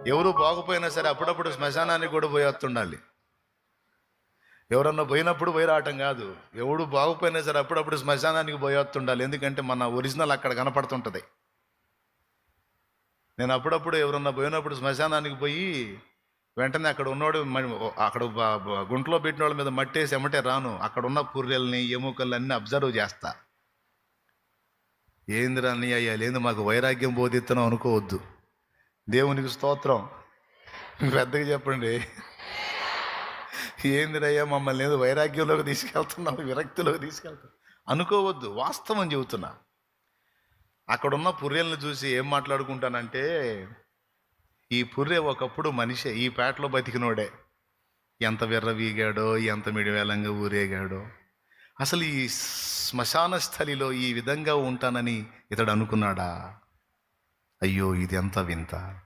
ఎవరు బాగుపోయినా సరే అప్పుడప్పుడు శ్మశానానికి కూడా పోయేస్తుండాలి. ఎవరన్నా పోయినప్పుడు పోయి రావటం కాదు. ఎవడు బాగుపోయినా సరే అప్పుడప్పుడు శ్మశానానికి పోయేస్తుండాలి. ఎందుకంటే మన ఒరిజినల్ అక్కడ కనపడుతుంటుంది. నేను అప్పుడప్పుడు ఎవరన్నా పోయినప్పుడు శ్మశానానికి పోయి వెంటనే అక్కడ ఉన్నవాడు అక్కడ గుంటలో పెట్టిన వాళ్ళ మీద మట్టేసి ఎమ్మటే రాను. అక్కడ ఉన్న పుర్రెల్ని ఎముకల్ని అన్ని అబ్జర్వ్ చేస్తా. ఏందిరా అన్నయ్య లేదు మాకు వైరాగ్యం బోధిస్తున్నాం అనుకోవద్దు. దేవునికి స్తోత్రం. పెద్దగా చెప్పండి. ఏందిరయ్యా మమ్మల్ని ఏదో వైరాగ్యంలోకి తీసుకెళ్తున్నావు, విరక్తిలోకి తీసుకెళ్తావు అనుకోవద్దు. వాస్తవం చెబుతున్నా. అక్కడున్న పుర్రెలను చూసి ఏం మాట్లాడుకుంటానంటే, ఈ పుర్రె ఒకప్పుడు మనిషే, ఈ పేటలో బతికినోడే. ఎంత విర్రవీగాడో, ఎంత మిడివేలంగా ఊరేగాడో. అసలు ఈ శ్మశాన స్థలిలో ఈ విధంగా ఉంటానని ఇతడు అనుకున్నాడా? అయ్యో ఇది ఎంత వింత.